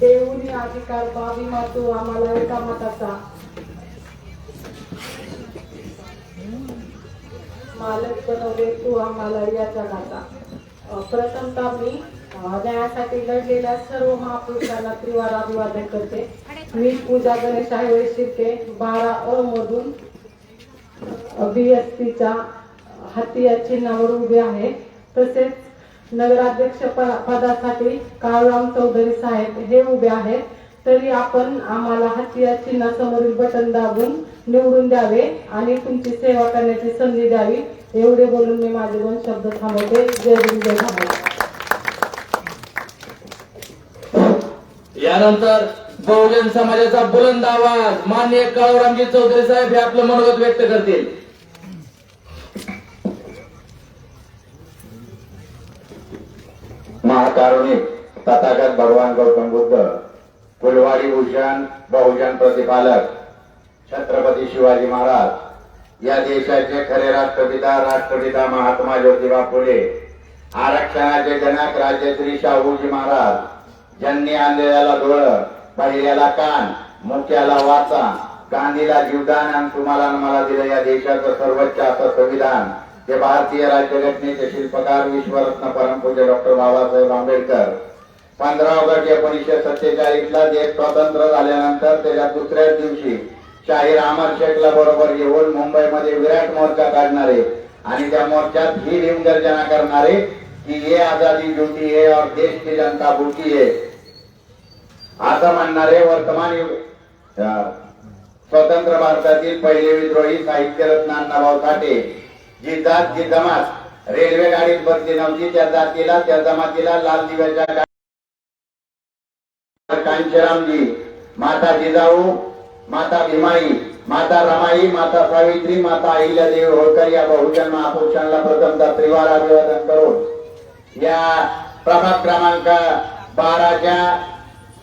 देऊनी अधिकार बावी मातू आम्हाला एका मताचा मालक बनवले तू आम्हाला या जगाचा. प्रथमतः मी न्यायासाठी लढलेल्या सर्व महापुरुषांना त्रिवार अभिवादन करते. मी पूजा गणेश आहे शिर्के 12 मधून BSPच्या हाती या चिन्हावर उभे आहे. तसेच नगराध्यक्ष पदासाठी काळूराम चौधरी साहेब हे उभे आहेत. तरी आपण आम्हाला हाती या चिन्हासमोरील बटन दाबून निवडून द्यावे आणि तुमची सेवा करण्याची संधी द्यावी. एवढे बोलून मी माझे 2 शब्द थांबवते. जय हिंद जय भारत. यानंतर बहुजन समाजाचा बुलंद आवाज माननीय काळूरामजी चौधरी साहेब हे आपलं मनोगत व्यक्त करतील. महाकारुणिक तथागत भगवान गौतम बुद्ध, फुलवाडी भूषण बहुजन प्रतिपालक छत्रपती शिवाजी महाराज या देशाचे खरे राष्ट्रपिता महात्मा ज्योतिबा फुले, आरक्षणाचे जनक राजश्री शाहूजी महाराज, ज्यांनी आणलेल्याला डोळं, पाहिल्याला कान, मुख्याला वाचा, गांधीला जीवदान आणि तुम्हाला मला दिलं या देशाचं सर्वोच्च असं संविधान जे भारतीय राज्यघटनेचे शिल्पकार विश्वरत्न परमपूज्य डॉक्टर बाबासाहेब आंबेडकर 15 ऑगस्ट 1947 ला देश स्वतंत्र झाल्यानंतर त्याच्या दुसऱ्याच दिवशी शाहीर अमर शेखला बरोबर घेऊन मुंबईमध्ये विराट मोर्चा काढणारे आणि त्या मोर्चात ही भीमगर्जना करणारे की ये आजादी झूठी है और देश की जनता भूखी है असं म्हणणारे वर्तमान स्वतंत्र भारतातील पहिले विद्रोही साहित्यरत्न अण्णाभाऊ साठे, जी जात जी जमात रेल्वे गाडीत बसली नव्हती त्या जातीला त्या जमातीला लाल दिव्याच्या कांचरामजी, माता जिजाऊ, माता भीमाई, माता रमाई, माता सावित्री, माता अहिल्यादेवी होळकर या बहुजन महापुरुषांना प्रथमतः त्रिवार अभिवादन करून या प्रभाग क्रमांक 12च्या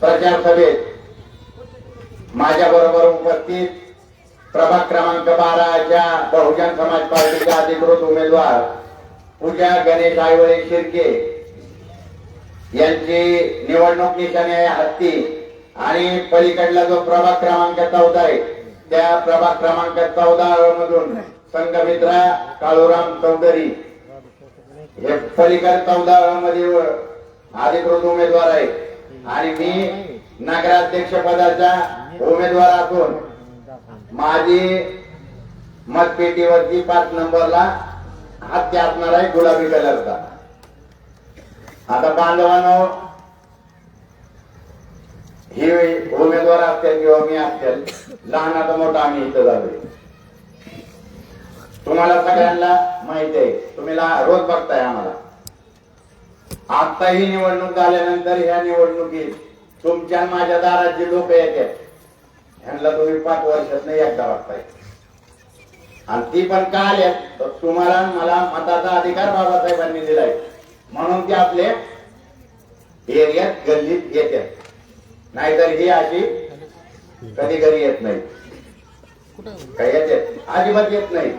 प्रचार सभेत माझ्या बरोबर उपस्थित प्रभाग क्रमांक 12च्या बहुजन समाज पार्टीच्या अधिकृत उमेदवार पूजा गणेश आयवळे शिर्के यांची निवडणूक निशाणी आहे हत्ती आणि पलीकडला जो प्रभाग क्रमांक 14 आहे त्या प्रभाग क्रमांक 14 मधून संघमित्रा काळूराम चौधरी हे पलीकड 14 मध्ये अधिकृत उमेदवार आहे आणि मी नगराध्यक्ष पदाचा उमेदवार असून माझी मतपेटीवरती 5 नंबरला हत्ती असणार आहे गुलाबी कलरचा. आता बांधवांनो ही उमेदवार असतील किंवा मी असतील लहानाचा मोठा आम्ही इथं झालोय. तुम्हाला सगळ्यांना माहिती आहे, तुम्ही रोज बघताय आम्हाला. आता ही निवडणूक झाल्यानंतर ह्या निवडणुकीत तुमच्या माझ्या दारात जे लोक येतात ह्यांना तुम्ही 5 वर्षात नाही एकदा बघताय आणि ती पण का आल्यात तर तुम्हाला मला मताचा अधिकार बाबासाहेबांनी दिलाय म्हणून ते आपले एरियात गल्लीत येतात. नाहीतर ही अशी कधी घरी येत नाही, काही येतात अजिबात येत नाही.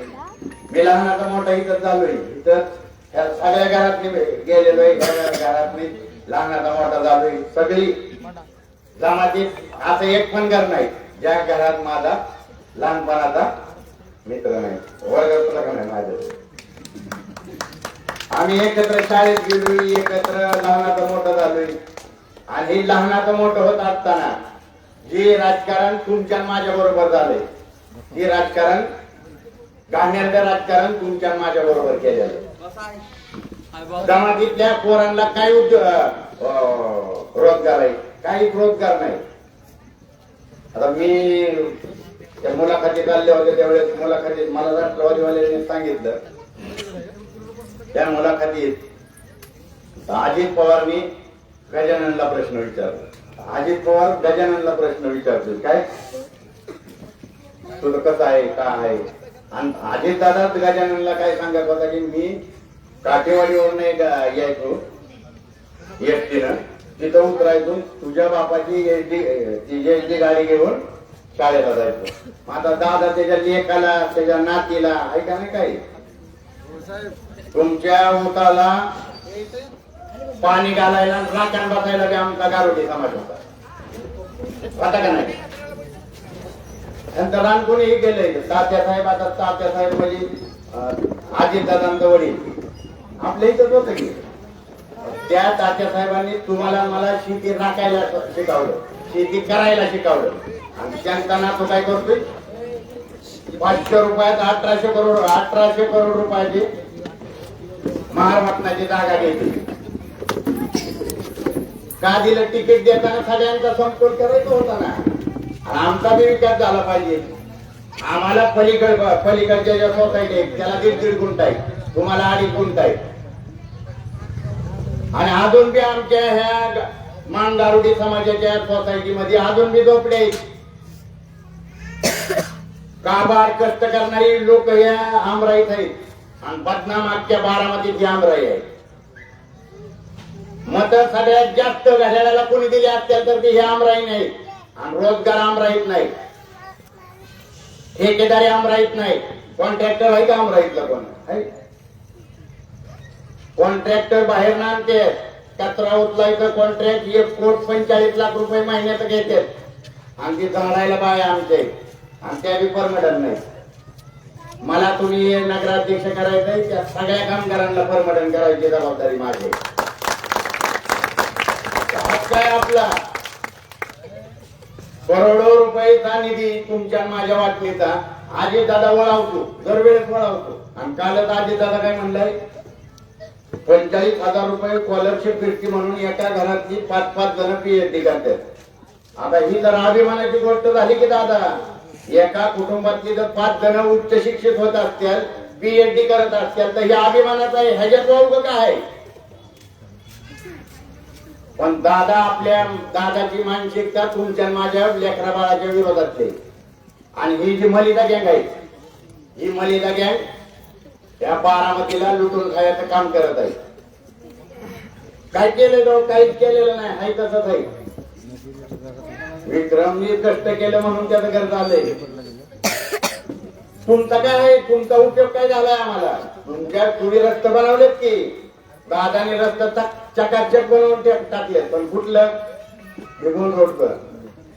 मी लहानाचा मोठा इथं चालू इथं सगळ्या घरात गेलेलोय, घरात मी लहानाचा मोठा चालू सगळी जमातीत असं एक पण घर नाही ज्या घरात माझा लहानपणाचा मित्र नाही, वर्गात नाही माझ्या. आम्ही एकत्र शाळेत गेलोय, एकत्र लहानाचं मोठं झालोय आणि लहानाचं मोठं होत असताना जे राजकारण तुमच्या माझ्या बरोबर झालंय ते राजकारण गाण्याचं राजकारण तुमच्या माझ्या बरोबर केलेलं. जमातीतल्या पोरांना काही रोजगार आहे, काही रोजगार नाही. आता मी त्या मुलाखती चालल्या होत्या त्यावेळेस मुलाखतीत मला राष्ट्रवादीवाल्यांनी सांगितलं त्या मुलाखतीत अजित पवारनी गजाननला प्रश्न विचारला. अजित पवार गजाननला प्रश्न विचारतो काय तुझं कसं आहे का आहे आणि अजित दादा गजाननला काय सांगत होता की मी काठेवाडीवरून यायचो एसटीनं तिथं उतरायचो तुझ्या बापाची एसटी गाडी घेऊन शाळेला जायचो. माझा दादा त्याच्या लेकाला त्याच्या नातीला ऐका नाही काही तुमच्या ओटाला पाणी घालायला राखण बसायला बी आमचा गारोटी समाज होता. आता का नाही नंतर रान कोणीही गेले तात्यासाहेब. आता तात्यासाहेब म्हणजे अजितदादांचं वडील आपल्या इथंच होतं की. त्या तात्यासाहेबांनी तुम्हाला मला शेती राखायला शिकवलं, शेती करायला शिकवलं. आणि त्यांचा नातू काय करतोय 500 रुपयात 1800 करोड रुपयाची महाराष्ट्राची जागा घ्यायची. का दिलं? तिकीट देताना सगळ्यांचा समतोल करायचा होता ना. आणि आमचा बी विकास झाला पाहिजे. आम्हाला पलीकडच्या ज्या सोसायटी आहेत त्याला 1.5 गुंठ आहे, तुम्हाला 2.5 गुंठ आहे. आणि अजून बी आमच्या ह्या मानगारुडी समाजाच्या सोसायटीमध्ये अजून बी झोपडे आहेत. काबाड कष्ट करणारी लोक या आमराईत आहेत. आणि बदनाम अख्ख्या बारामतीची आमराई आहे. मत सगळ्यात जास्त घड्याळाला कोणी दिली असतील तर ती हे आमराई नाही. आणि रोजगार आमराईत नाही, ठेकेदारी आमराईत नाही. कॉन्ट्रॅक्टर आहे का आमराईतला? कोण आहे? कॉन्ट्रॅक्टर बाहेर ना आणते. कचरा उचलायचं कॉन्ट्रॅक्ट 1,45 लाख रुपये महिन्यात घेतात. आणि ती झाडायला बाय आमचे. आणि त्या बी परमनंट नाही. मला तुम्ही नगराध्यक्ष करायचंय, त्या सगळ्या कामगारांना परमनंट करायची जबाबदारी माझी. काय आपला करोडो रुपयाचा निधी तुमच्या माझ्या वाटणीचा अजितदादा वळावतो, दरवेळेस वळावतो. आणि कालच अजितदादा काय म्हणलाय 45,000 रुपये स्कॉलरशिप भेटती म्हणून एका घरातली 5-5 जण पीएचडी करतात. आता ही जर अभिमानाची गोष्ट झाली की दादा, एका कुटुंबातली जर 5 जण उच्च शिक्षित होत असतील, पीएचडी करत असतील, तर हे अभिमानाचं आहे. ह्याच्यात वावग काय? पण दादा आपल्या दादाची मानसिकता तुमच्या माझ्या लेकरा बाळाच्या विरोधातली. आणि ही जी मलिदा गँग आहे, ही मलिदा गँग त्या बारामतीला लुटून खायचं काम करत आहे. काय केलं? काहीच केलेलं नाही. हाय तसंच आहे. विक्रमनी कष्ट केलं म्हणून त्याचं घर झालंय. तुमचा काय आहे? तुमचा उपयोग काय झालाय? आम्हाला तुमच्या तुम्ही रस्ते बनवलेत की दादाने रस्ता चकाचक बनवून टाकलेत. पण कुठलं? निघून रोडकर.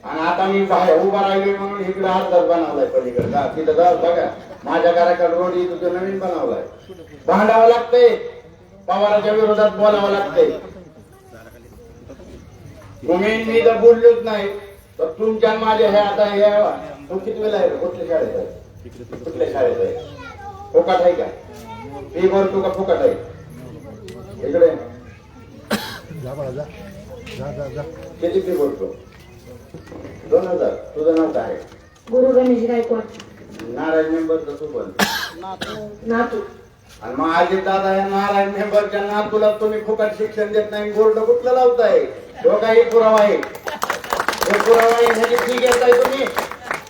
आणि आता मी बाहेर उभा राहिलो म्हणून इकडे अर्धा बनवलाय पलीकडे. तिथं जाऊ बघा, माझ्या घराकडे रोड इथं नवीन बनवलाय. भांडावं लागतंय, पवाराच्या विरोधात बोलावं लागतंय. तुम्ही मी जर बोललोच नाही तर तुमच्या माझ्या हे आता हे तू किती वेळा आहे? कुठल्या शाळेत आहे? कुठल्या शाळेत आहे? फुकट आहे का? फी भरतो का फुकट आहे? इकडे किती फी भरतो? 2,000. तुझं नाव काय? गुरु गणेश गायकवाड. नारायण मेंबरचं तू पण नातू. आणि मग अजित दादा या नारायण मेंबरच्या नातूला तुम्ही फुकट शिक्षण देत नाही, बोर्ड कुठलं लावताय? तो काही पुरावा आहे? हे पुरावा आहे ह्याची फी घेताय तुम्ही?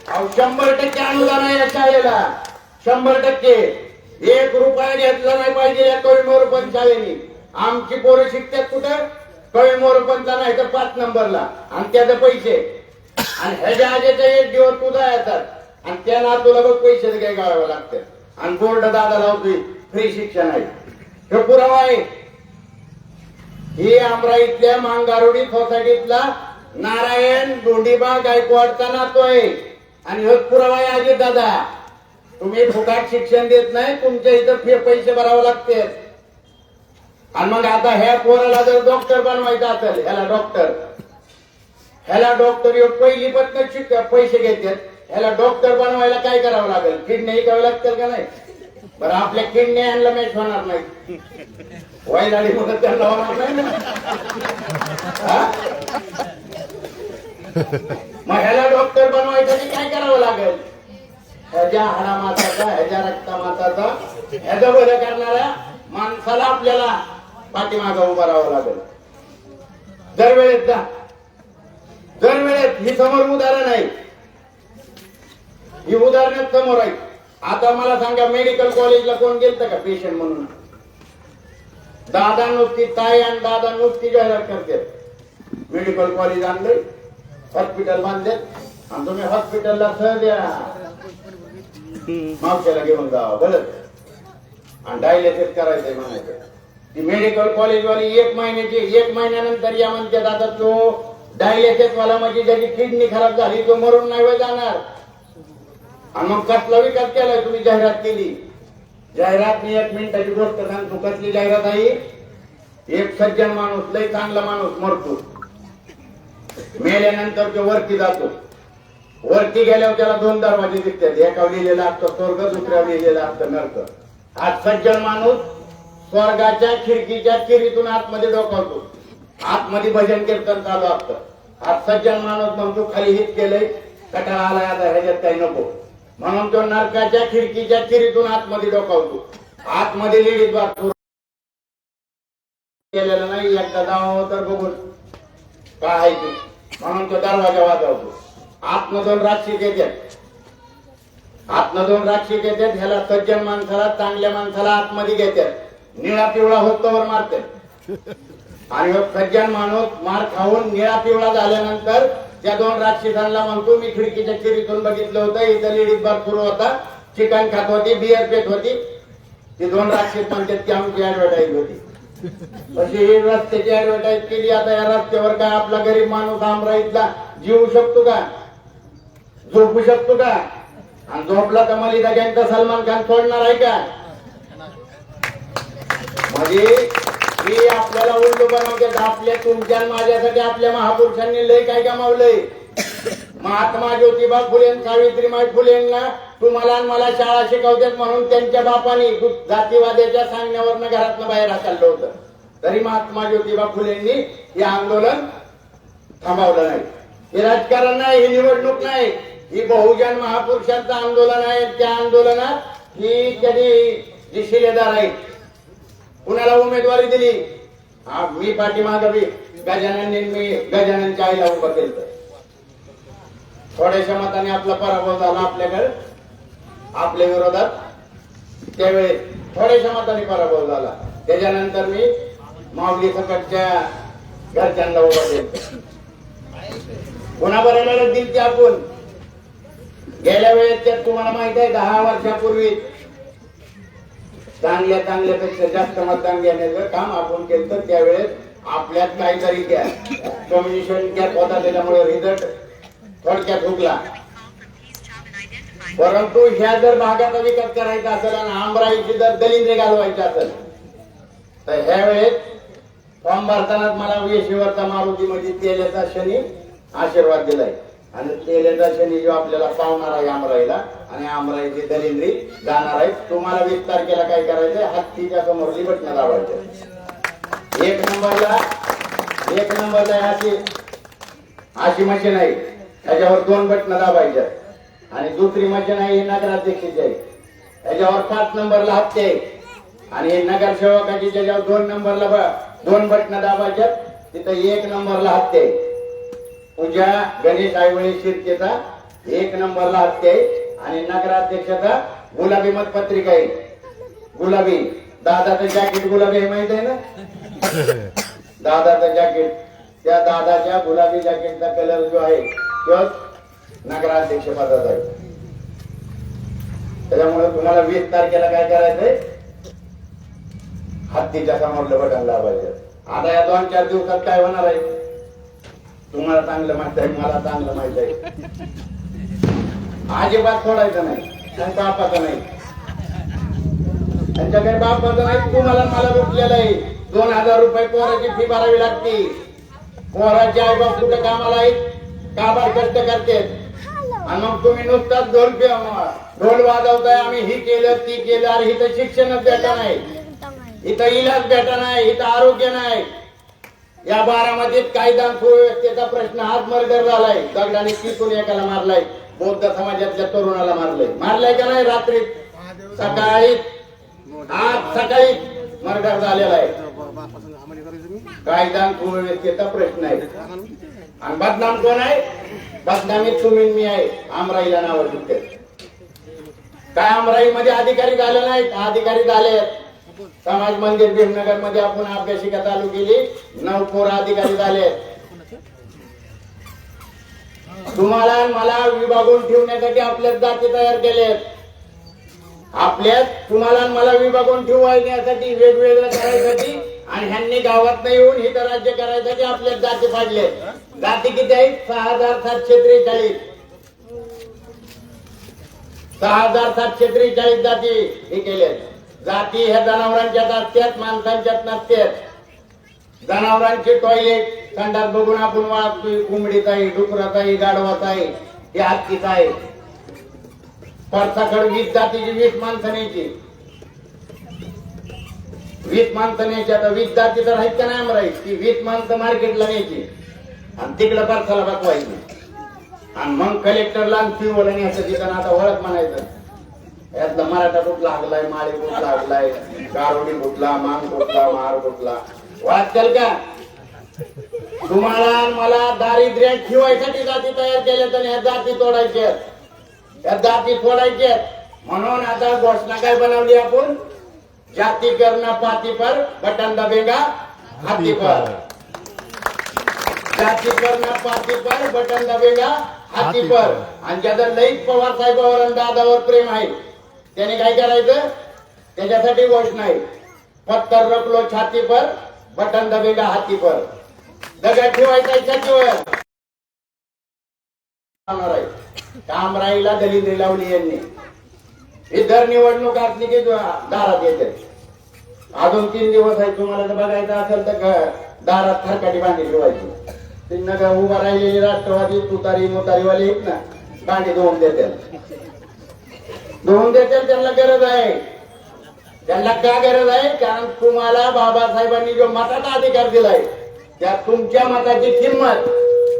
100% अनुदान आहे या शाळेला. 100%. 1 रुपया घेतला नाही पाहिजे या कविमोर पंचायतीने. आमची पोरं शिकतात कुठं? कविमोर पंचा नाही तर 5 नंबरला. आणि त्याचे पैसे आणि ह्याच्या आजेच्या 1 दिवस तुझा येतात. आणि त्या नातूला बघ पैसे काही गाळावं लागतं. आणि बोर्ड दादा लावतोय फ्री शिक्षण आहे. हे पुरावा आहे. ही आमराईतल्या मांगारोडी सोसायटीतला नारायण दोंडीबा गायकवाडचा नातू आहे. आणि हे पुरावा आहे अजित दादा. तुम्ही फुकट शिक्षण देत नाही, तुमच्या इथं पैसे भरावे लागते. आणि मग आता ह्या पोराला जर डॉक्टर बनवायचं असेल, ह्याला डॉक्टर पहिली पत्न पैसे घेतात. ह्याला डॉक्टर बनवायला काय करावं लागेल? किडनी करावं लागतील का नाही? बरं, आपल्या किडनी यांना मॅच होणार नाही. वाईलाडी म्हणत त्यांना होणार नाही ना. मग ह्याला डॉक्टर बनवायसाठी काय करावं लागेल? ह्याच्या हाडामाताचा, ह्याच्या रक्तामाताचा, ह्याचं बरं करणाऱ्या माणसाला आपल्याला पाठीमागं उभं राहावं लागेल. दरवेळेस ही समोर उदाहरण आहे. ही उदाहरण समोर आहे. आता मला सांगा, मेडिकल कॉलेजला कोण गेलत का पेशंट म्हणून? दादा नुसती ताई आणि दादा नुसती जाहिरात करतात. मेडिकल कॉलेज आणलंय, हॉस्पिटल बांधलेत, आणि तुम्ही हॉस्पिटलला सह द्या, मावशाला घेऊन जावा बरं, आणि डायलिसिस करायचंय म्हणायचं. ती मेडिकल कॉलेजवाली 1 महिन्यानंतर या म्हणतात आता तो डायलिसिस वाला म्हणजे ज्याची किडनी खराब झाली तो मरून नाही होय जाणार. आणि मग कसला विकास केलाय तुम्ही? जाहिरात केली. जाहिरात मी 1 मिनिटाची गोष्ट सांगतो. कसली जाहिरात आहे? एक सज्जन माणूस, लय चांगला माणूस मरतो. मेल्यानंतर तो वरती जातो. वरती गेल्यावर त्याला 2 दरवाजे दिसतात. एकावर लिहिलेला असतं स्वर्ग, दुसऱ्यावर लिहिलेला असतं नरक. हा सज्जन माणूस स्वर्गाच्या खिडकीच्या चिरीतून आतमध्ये डोकावतो. आतमध्ये भजन कीर्तन चालू असतं. हा सज्जन माणूस म्हणतो खाली हित केलंय, कटाळा आलाय, आता ह्याच्यात काही नको, म्हणून तो नरकाच्या खिडकीच्या चिरीतून आतमध्ये डोकावतो. आतमध्ये लेडीज बाथरूम केलेलं नाही. एकदा जावं तर बघून काय आहे ते, म्हणून तो दरवाजा वाजवतो. आतनं 2 राक्षस येतात. आतनं 2 राक्षस येतात. ह्याला सज्जन माणसाला, चांगल्या माणसाला आतमध्ये घेतात. निळा पिवळा होतोवर मारतात. आणि सज्जन माणूस मार खाऊन निळा पिवळा झाल्यानंतर त्या 2 राक्षसांना म्हणतो मी खिडकीच्या चिरीतून बघितलं होतं, इथं लेडीज बाथरूम होता, चिकन खात होती, बियर पेट होती. ती 2 राक्षस म्हणतात की आमची ऍडव्हर्टाईज होती. अशी ही रस्त्याची ऍडव्हर्टाईज केली. आता या रस्त्यावर काय आपला गरीब माणूस आमराईतला जीवू शकतो का? झोपू शकतो का? आणि झोपला तर मलिदा गँगचा सलमान खान सोडणार आहे का? म्हणजे ही आपल्याला उलटू बनवते. आपल्या तुमच्या माझ्यासाठी आपल्या महापुरुषांनी लय काय गमावलंय. महात्मा ज्योतिबा फुले, सावित्रीबाई फुलेंना तुम्हाला आणि मला शाळा शिकवतात म्हणून त्यांच्या बापाने जातीवाद्याच्या सांगण्यावरनं घरातनं बाहेर हाकललं होतं. तरी महात्मा ज्योतिबा फुलेंनी हे आंदोलन थांबवलं नाही. हे राजकारण नाही, ही निवडणूक नाही, ही बहुजन महापुरुषांचं आंदोलन आहे. त्या आंदोलनात ही त्यांनी जी शिलेदार आहेत, कुणाला उमेदवारी दिली? मी पाठीमागं मी गजाननच्या आईला उभं केलं. थोड्याशा मताने आपला पराभव झाला आपल्याकडे, आपल्या विरोधात. त्यावेळेस थोड्याशा मताने पराभव झाला. त्याच्यानंतर मी माऊली सकटच्या घरच्यांना उभं केलं. पुन्हा बऱ्याला दिली ती आपण. गेल्या वेळेस त्यात तुम्हाला माहित आहे 10 वर्षापूर्वी चांगल्यापेक्षा जास्त मतदान घेण्याचं काम आपण केलं. तर त्यावेळेस आपल्यात काहीतरी कम्युनिकेशन गॅप होता, त्याच्यामुळे रिझल्ट थोडक्यात हुकला. परंतु ह्या जर भागाचा विकास करायचा असेल आणि आमराईची जर दलिंद्रे घालवायची असेल तर ह्या वेळेस फॉर्म भरताना मला वेशीवरचा मारुती म्हणजे तेल्याचा शनी आशीर्वाद दिलाय. आणि तेल्याचा शनी जो आपल्याला पावणार आहे आमराईला, आणि आमराईची दलिंद्री जाणार आहे. तुम्हाला 20 तारखेला काय करायचंय? हत्तीच्या समोरली बटणं दाबायचं. एक नंबरला अशी मशीन आहे, त्याच्यावर 2 बटणं दाबायच्या. आणि दुसरी मशीन आहे नगराध्यक्षाची आहे, त्याच्यावर 5 नंबरला हत्ती आहे. आणि हे नगरसेवकाची त्याच्यावर 2 नंबरला 2 बटणं दाबायच्या. तिथं 1 नंबरला हत्ती आहे. पूजा गणेश आईवळे शिर्केचा 1 नंबरला हत्ती आहे. आणि नगराध्यक्षाचा गुलाबी मतपत्रिका आहे. गुलाबी दादाचं जॅकेट गुलाबी आहे, माहित आहे ना? दादाचं जॅकेट, त्या दादाच्या गुलाबी जॅकेटचा कलर जो आहे तोच नगराध्यक्ष पदाचा आहे. त्याच्यामुळे तुम्हाला 20 तारखेला काय करायचंय? हत्तीच्या समोरलं बटन दाबायचं. आता या 2-4 दिवसात काय होणार आहे तुम्हाला चांगलं माहित आहे, मला चांगलं माहित आहे. अजिबात सोडायचं नाही, त्यांचा बापाचं नाही, त्यांच्या काही बापाचं नाही. तुम्हाला मला भेटलेलं आहे 2000 रुपये पोराची फी भरावी लागते. पोराचे आई बाप कुठे कामाला आहेत, काबाड कष्ट करते. आणि मग तुम्ही नुसताच ढोल वाजवताय, आम्ही ही केलं ती केलं. अरे इथं शिक्षणच भेटा नाही, इथं इलाज भेटा नाही, इथं आरोग्य नाही. या बारामतीत कायदा सुव्यवस्थेचा प्रश्न, आज मर्डर झालाय, दगडाने पिसून एकाला मारलाय, बौद्ध समाजातल्या तरुणाला मारलाय का नाही? रात्री सकाळी आज सकाळी मर्डर झालेला आहे. कायदा सुव्यवस्थेचा प्रश्न आहे. आणि बदनाम कोण आहे? बदनामी तुम्ही मी आहे. आमराईला नाव सुटते. काय आमराईमध्ये अधिकारी झाले नाहीत? अधिकारी झाले. समाज मंदिर भीमनगर मध्ये आपण अभ्यासिका चालू केली, 9 पोरं अधिकारी झाले. तुम्हाला मला विभागून ठेवण्यासाठी आपल्याच जाती तयार केलेत. आपल्यात तुम्हाला मला विभागून ठेवण्यासाठी, वेगवेगळं करायसाठी आणि ह्यांनी गावात येऊन इथं राज्य करायसाठी आपल्या जाती पाडले. जाती किती आहेत? 6743. 6743 जाती हे केले. जाती ह्या जनावरांच्यात असतात, माणसांच्यात नसतात. जनावरांचे टॉयलेट संडास बघून आपण वागतोय. कोंबडीत आहे, डुकरात आहे, गाढवात आहे, हे हत्तीत आहे. परसाकड 20 जातीची 20 माणसं न्यायची. 20 माणसं न्यायची. आता 20 जाती तर आहेत का नाही आमराई? ती 20 माणसं मार्केटला न्यायची आणि तिकडं परसाला बसवायची. आणि मग कलेक्टरला आणि पिओला न्यायचं. तिथं आता ओळख म्हणायचं. यातला मराठा कुठला लागलाय, माळी कुठला लागलाय, गारोडी कुठला, मान कुठला, महार कुठला. वाचल का? तुम्हाला मला दारिद्र्यात ठेवायसाठी जाती तयार केल्या तर ह्या जाती तोडायच्या. या जाती तोडायच्या. म्हणून आता घोषणा काय बनवली आपण? जाती करणं पाती पर, बटन दबेगा हाती पर. जाती करणं पाती पर, बटन दबेगा हाती पर. आणि ज्याचं लईच पवार साहेबांवर आणि दादावर प्रेम आहे त्याने काय करायचं? त्याच्यासाठी घोषणा आहे. पत्थर रखलो छाती पर, बटन दबेगा हाती पर. दगड ठेवायचा छातीवर. कामराईला दलिंद्री लावली यांनी. ही दर निवडणूक असली की दारात येते. अजून 3 दिवस आहे. तुम्हाला जर बघायचं असेल तर दारात थरकाटी बांधी ठेवायची. ती नका उभा राहिलेली राष्ट्रवादी तुतारी मुतारीवाले आहेत ना, बांधी धुवून देतात. धुवून देतात. त्यांना गरज आहे. त्यांना का गरज आहे? कारण तुम्हाला बाबासाहेबांनी जो मताचा अधिकार दिलाय त्या तुमच्या मताची किंमत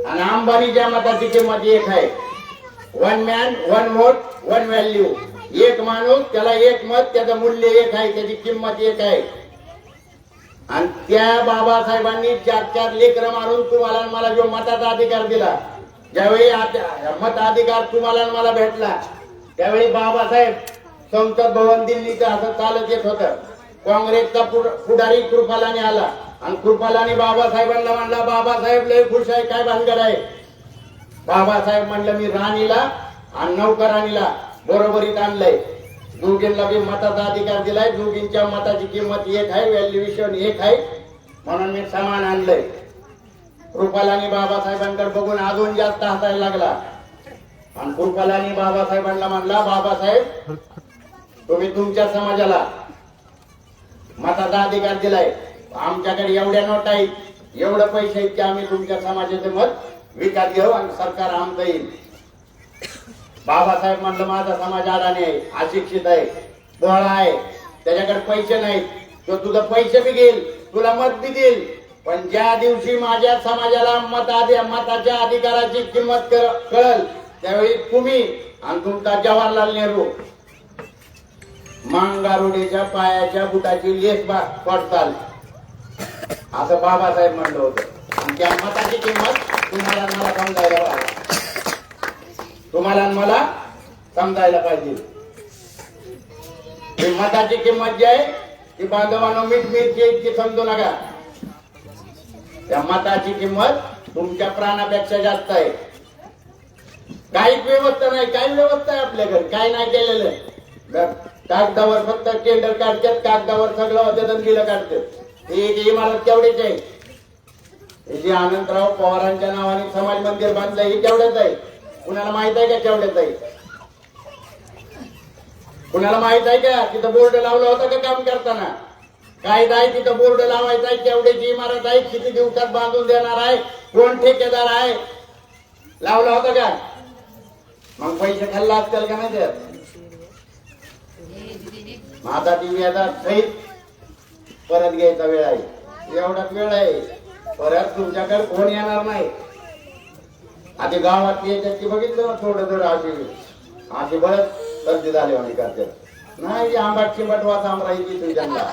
आणि अंबानीच्या मताची किंमत एक आहे. 1 मॅन 1 वोट 1 व्हॅल्यू. एक माणूस त्याला एक मत, त्याचं मूल्य एक आहे, त्याची किंमत एक आहे. आणि त्या बाबासाहेबांनी 4 लेकरं मारून तुम्हाला मला जो मताचा अधिकार दिला, ज्यावेळी मताधिकार तुम्हाला मला भेटला त्यावेळी बाबासाहेब संसद भवन दिल्लीचं असं चालत येत होतं. काँग्रेसचा पुढारी कृपालानी आला आणि कृपालानी बाबासाहेबांना म्हणला, बाबासाहेब लय खुश आहे, काय भानगड आहे? बाबासाहेब म्हणलं, मी राणीला आणि नौकराणीला बरोबरीत आणलंय. दोघींना बी मताचा अधिकार दिलाय. दोघींच्या मताची किंमत एक आहे, व्हॅल्युएशन एक आहे, म्हणून मी समान आणलंय. कृपालानी बाबासाहेबांकडे बघून अजून जास्त हसायला लागला आणि कृपालानी बाबासाहेबांना म्हणला, बाबासाहेब तुम्ही तुमच्या समाजाला मताचा अधिकार दिलाय. आमच्याकडे एवढ्या नोट आहेत, एवढे पैसे आहेत की आम्ही तुमच्या समाजाचे मत विकत घेऊ आणि सरकार आमचं येईल. बाबासाहेब म्हणलं, माझा समाज अडाणी आहे, अशिक्षित आहे, बोळा आहे, त्याच्याकडे पैसे नाहीत. तो तुझं पैसे बी घेईल, तुला मत बी देईल, पण ज्या दिवशी माझ्या समाजाला मताच्या अधिकाराची किंमत कळल त्यावेळी तुम्ही आणि तुमचा जवाहरलाल नेहरू मांगारुडीच्या पायाच्या बुटाची लेस पडताल असं बाबासाहेब म्हणलं होतं. आणि त्या मताची किंमत तुम्हाला मला समजायला पाहिजे. तुम्हाला मला समजायला पाहिजे. मताची किंमत जी आहे ती बांधवांनो मीठ इतकी समजू नका. त्या मताची किंमत तुमच्या प्राणापेक्षा जास्त आहे. काहीच व्यवस्था नाही. काही व्यवस्था आहे आपल्याकडे, काही नाही केलेलं. कागदावर फक्त टेंडर काढतात, कागदावर सगळं होतं आणि बिलं काढतात. ही इमारत तेवढीच आहे. जी अनंतराव पवारांच्या नावाने समाज मंदिर बांधलं ही तेवढ्याच आहे. कुणाला माहित आहे का तेवढ्याच आहे? कुणाला माहित आहे का तिथं बोर्ड लावला होता का काम करताना? कायदा आहे तिथं बोर्ड लावायचा आहे. तेवढीची इमारत आहे. किती दिवसात बांधून देणार आहे? कोण ठेकेदार आहे? लावला होता का? मग पैसे खाल्ला असतील का नाही? माझा ती व्याजात सहित परत घ्यायचा वेळ आहे. एवढाच वेळ आहे. परत तुमच्याकडे कोण येणार नाही. आधी गावात यायच्यात की बघितलं ना, थोडं थोडं अशी बरंच गर्दी झाली म्हणे करतात. नाही आंबाट चिंबाट वास आमरायची तुम्ही त्यांना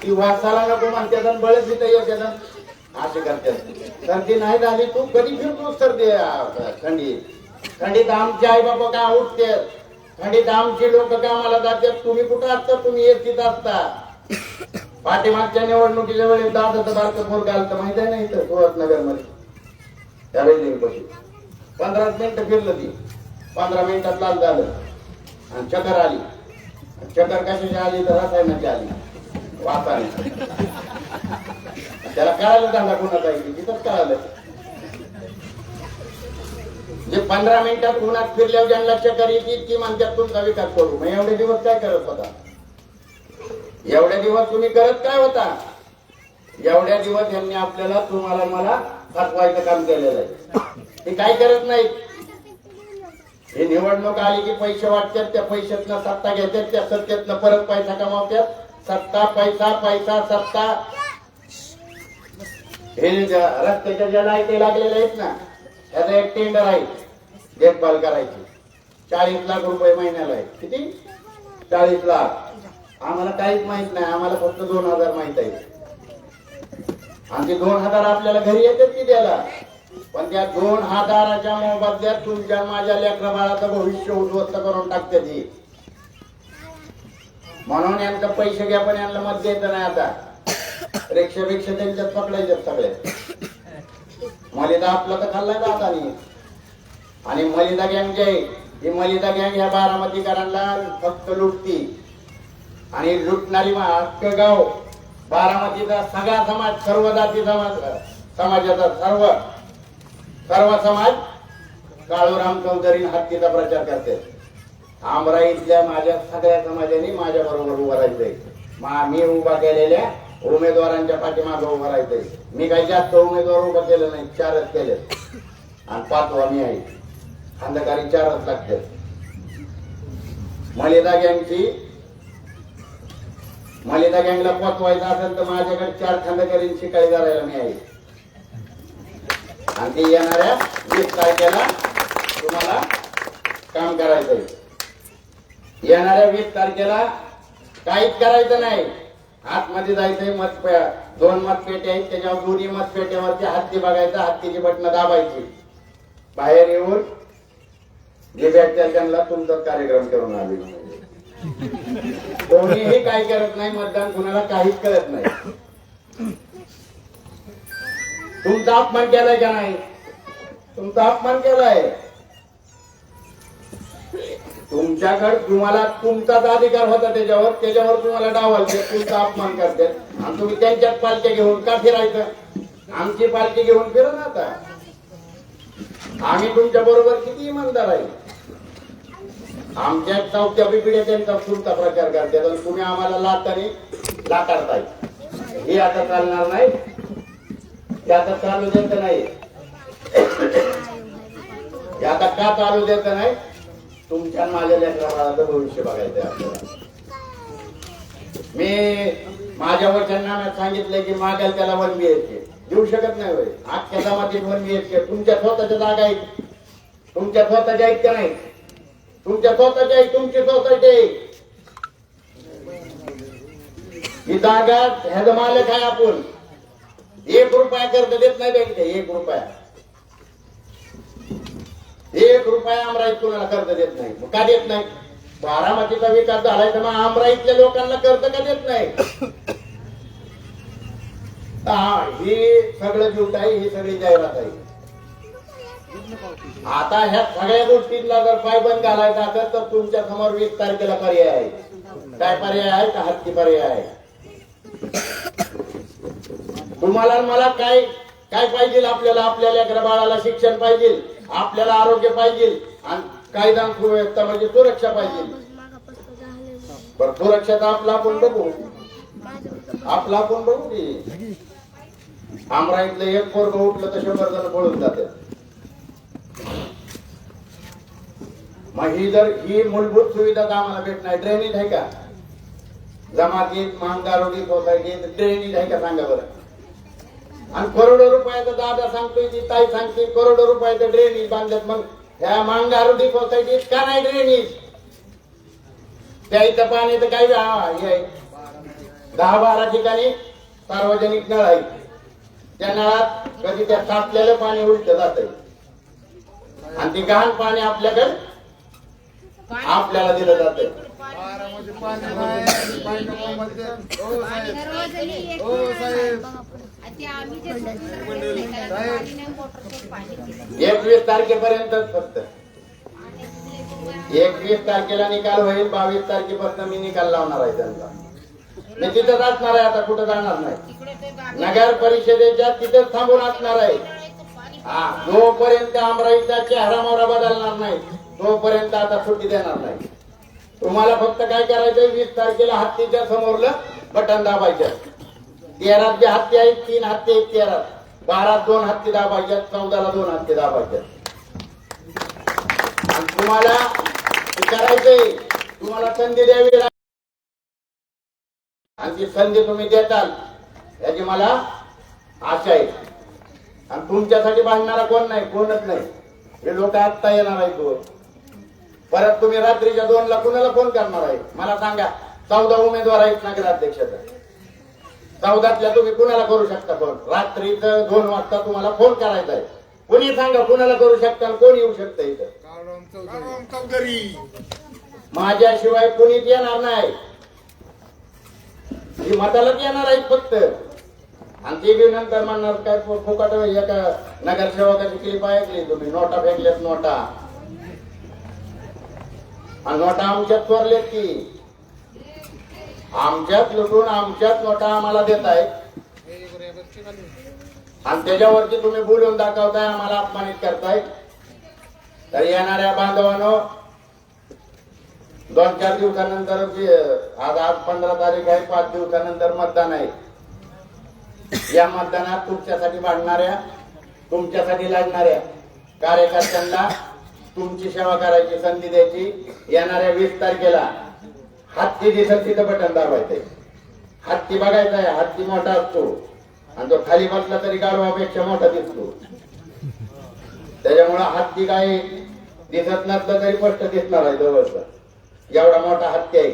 ती वासाला नको म्हणते बळच तिथं येतात असे करतात. सर्दी नाही झाली तू कधी फिरतो सर्दी थंडीत आमचे आई बाबा का उठते, थंडीत आमची लोक कामाला जातात. तुम्ही कुठं असता? तुम्ही येत असता. पाठीमागच्या निवडणुकीच्या वेळेस दादाचं बारकं पोर घालतं माहित आहे ना इथं सुरतनगर मध्ये. त्यावेळी 15 मिनिटं फिरलं ती. 15 मिनिटात लाल झालं आणि चक्कर आली. चक्कर कशाची आली तर रसायनाची आली. वाचाने त्याला कळालं धंदा कोणाचा आहे तिथंच कळालं. जे 15 मिनिटात उन्हात फिरल्यावर ज्यांना चक्कर येते ती म्हणतात तुमचा विकास करू. मग एवढे दिवस काय करत होता? एवढ्या दिवस तुम्ही करत काय होता? एवढ्या दिवस यांनी आपल्याला तुम्हाला मला थकवायचं काम केलेलं आहे. ते काय करत नाहीत. हे निवडणूक आली की पैसे वाटतात, त्या पैशातनं सत्ता घेतात, त्या सत्तेतनं परत पैसा कमावतात. सत्ता पैसा पैसा सत्ता. हे रस्त्याच्या ज्या लाईटी लागलेल्या आहेत ना त्याचा एक टेंडर आहे देखभाल करायची. 40 लाख रुपये महिन्याला आहे. किती? 40 लाख. आम्हाला काहीच माहित नाही. आम्हाला फक्त 2000 माहित आहे. आणि ते 2000 आपल्याला घरी येतात की द्यायला. पण त्या 2000च्या मोबदल्यात तुमच्या माझ्या लेकरा बाळाचं भविष्य उद्ध्वस्त करून टाकते ती. म्हणून यांचं पैसे घ्या पण यांना मत द्यायचं नाही. आता रिक्षापेक्षा त्यांच्यात पकडायचे सगळे. मलिदा आपला तर खाल्लाय ना आता नाही. आणि मलिदा गँग जे आहे ही मलिदा गँग ह्या बारामतीकरांना फक्त लुटती. आणि लुटणारी अख्खं गाव बारामतीचा सगळा समाज, सर्व जाती समाजाचा सर्व समाज काळूराम चौधरी हत्तीचा प्रचार करते. आमराईतल्या माझ्या सगळ्या समाजाने माझ्या बरोबर उभं राहायचंय. मी उभा केलेल्या उमेदवारांच्या पाठीमागे उभं राहायचंय. मी काही जास्त उमेदवार उभं केलं नाही, 4च केले आणि 5वा मी आहे. खंदकारी 4च लागते. मलिदा गँगला पोचवायचं असेल तर माझ्याकडे 4 खंदकरी शिकाळी करायला मी आहे. आणि ते येणाऱ्या 20 तारखेला तुम्हाला काम करायचंय. येणाऱ्या 20 तारखेला काहीच करायचं नाही. आतमध्ये जायचंय. 2 मतपेट्या आहेत त्याच्यावर दोन्ही मतपेट्यावरती हत्ती बघायचा. हत्तीची बटणं दाबायची. बाहेर येऊन जे भेटतील त्यांना तुमचा कार्यक्रम करून आले. कोणीही काय करत नाही. मतदान कुणाला काहीच कळत नाही. तुमचा अपमान केलाय का नाही? तुमचा अपमान केलाय. तुमच्याकडे तुम्हाला तुमचाच अधिकार होता त्याच्यावर तुम्हाला डावालते, तुमचा अपमान करतात आणि तुम्ही त्यांच्याच पालख्या घेऊन का फिरायचं? आमची पालखी घेऊन फिरा ना. आता आम्ही तुमच्या बरोबर किती इमानदार आहे. आमच्या चौथ्या पिढ्या त्यांचा तुमचा प्रचार करतात आणि तुम्ही आम्हाला लाटाने लाटाडताय. हे आता चालणार नाही. ते आता चालू द्यायचं नाही. हे आता का चालू द्यायचं नाही? तुमच्या माझ्या लेकरा बाळाचं भविष्य बघायचं आपल्याला. मी माझ्या वचननाम्यात सांगितलंय की मागाल त्याला 1 BHK देऊ शकत नाही. होय अख्ख्या जमातीत 1 BHK तुमच्या स्वतःच्या जागा आहेत. तुमच्या स्वतःच्या आहेत का नाही? तुमच्या स्वतःच्या आहेत. तुमची सोसायटी आहे. ही जागा ह्याचा मालक आहे आपण. 1 रुपया कर्ज देत नाही बँक. 1 रुपया अमराईत कुणाला कर्ज देत नाही. का देत नाही? बारामतीचा विकास झालाय तर मग अमराईतल्या लोकांना कर्ज का देत नाही? ही सगळं झूट आहे. ही सगळी जाहिरात आहे. आता ह्या सगळ्या गोष्टींना जर पायबंद घालायचा असेल तर तुमच्या समोर 20 तारखेला पर्याय आहे. काय पर्याय आहे? का हत्ती पर्याय आहे. तुम्हाला मला काय काय पाहिजे? आपल्याला आपल्या लेकरा बाळाला शिक्षण पाहिजे, आपल्याला आरोग्य पाहिजे आणि कायदा सुव्यवस्था म्हणजे सुरक्षा पाहिजे. पण सुरक्षाचा आपला आपण बघू. आपला आपण बघू की आमराईतलं एक पोरगं उठलं तर 100 जण पळून जातात. मग ही मूलभूत सुविधा आम्हाला भेट नाही. ड्रेनेज आहे का? जमातीत मांगारोडी सोसायटीत ड्रेनेज आहे का? सांगा बरं. आणि करोडो रुपयाचा दादा सांगतोय, ती ताई सांगते करोडो रुपयाचं ड्रेनेज बांधल्यात. मग ह्या मांगारोडी सोसायटीत का नाही ड्रेनेज? त्या इथं पाण्याचं काही 10-12 ठिकाणी सार्वजनिक नळ आहेत. त्या नळात कधी त्या साचलेलं पाणी उलट जात आणि ते घाण पाणी आपल्याला दिलं जात. एकवीस तारखेपर्यंत फक्त 21 तारखेला निकाल होईल. 22 तारखेपासून मी निकाल लावणार आहे त्यांचा. मी तिथंच असणार आहे, आता कुठं जाणार नाही. नगर परिषदेच्या तिथेच थांबून असणार आहे. हा, जोपर्यंत अमराईचा चेहरा मोहरा बदलणार नाही तोपर्यंत आता सुट्टी देणार नाही. तुम्हाला फक्त काय करायचंय, 20 तारखेला हत्तीच्या समोरलं बटन दाबायचं. 13 जे हत्ती आहेत, 3 हत्ती आहेत 13, 12 2 हत्ती दाबायच्यात, 14ला 2 हत्ती दाबायच्यात. आणि तुम्हाला हे करायचंय, तुम्हाला संधी द्यावी लागेल आणि ती संधी तुम्ही देताल याची मला आशा आहे. आणि तुमच्यासाठी भांडणारा कोण नाही, कोणच नाही. हे लोक आत्ता येणार आहेत. परत तुम्ही रात्रीच्या 2ला कुणाला फोन करणार आहे मला सांगा. 14 उमेदवार आहेत नगराध्यक्षाचा. 14तल्या तुम्ही कुणाला करू शकता फोन? रात्रीचं 2 वाजता तुम्हाला फोन करायचा आहे. कोणी सांगा कुणाला करू शकता, कोण येऊ शकतं इथं? माझ्याशिवाय कोणीच येणार नाही. ही मतालाच येणार आहेत फक्त. आणि ते बी नंतर म्हणणार काय फुकट एका नगरसेवकाची क्लिप ऐकली तुम्ही, नोटा फेकल्यात नोटा. आणि नोटा आमच्यात चोरलेत की, आमच्यात लुटून आमच्यात नोटा आम्हाला देत आहेत. आणि त्याच्यावरती तुम्ही बोलून दाखवताय, आम्हाला अपमानित करताय. तर येणाऱ्या बांधवांनो, 2-4 दिवसानंतर आज 15 तारीख आहे, 5 दिवसानंतर मतदान आहे. या मतदानात तुमच्यासाठी भांडणाऱ्या, तुमच्यासाठी लढणाऱ्या कार्यकर्त्यांना तुमची सेवा करायची संधी द्यायची. येणाऱ्या 20 तारखेला हत्ती दिसत तिथं बटन दाबायचंय. हत्ती बघायचा आहे, हत्ती मोठा असतो आणि तो खाली बसला तरी गाढवापेक्षा मोठा दिसतो. त्याच्यामुळे हत्ती काय दिसत नसलं तरी स्पष्ट दिसणार आहे जवळचा, एवढा मोठा हत्ती आहे.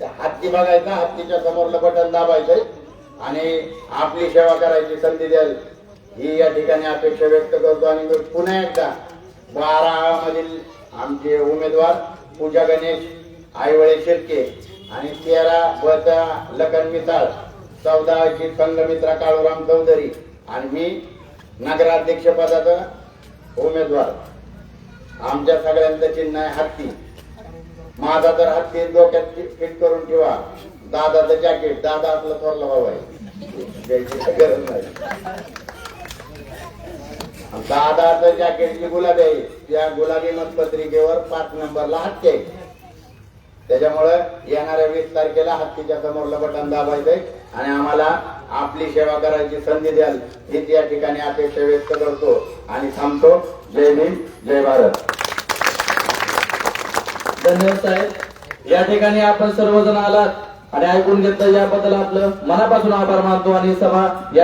त्या हत्ती बघायचा, हत्तीच्या समोरलं बटन दाबायचंय आणि आपली सेवा करायची संधी द्याल ही या ठिकाणी अपेक्षा व्यक्त करतो. आणि पुन्हा एकदा 12 मधील आमचे उमेदवार पूजा गणेश आईवळे शिर्के आणि 13 बचा लखन मिसाळ, 14 ची संघमित्रा काळूराम चौधरी आणि मी नगराध्यक्ष पदाचा उमेदवार. आमच्या सगळ्यांचं चिन्ह आहे हत्ती. माझा तर हत्ती डोक्यात फिट करून ठेवा. दादाचं जॅकेट, दादा आपलं थोरला भाऊ आहे, द्यायची गरज नाही. दादाचं जॅकेटची गुलाबी आहे, त्या गुलाबी मतपत्रिकेवर 5 नंबरला हत्ती आहे. त्याच्यामुळे येणाऱ्या 20 तारखेला हत्तीच्या समोरलं बटन दाबायचंय आणि आम्हाला आपली सेवा करायची संधी द्याल हीच या ठिकाणी अपेक्षा व्यक्त करतो आणि थांबतो. जय भीम, जय भारत. धन्यवाद साहेब. या ठिकाणी आपण सर्वजण आलात आणि ऐकून घेतलं याबद्दल आपलं मनापासून आभार मानतो. आणि सभा या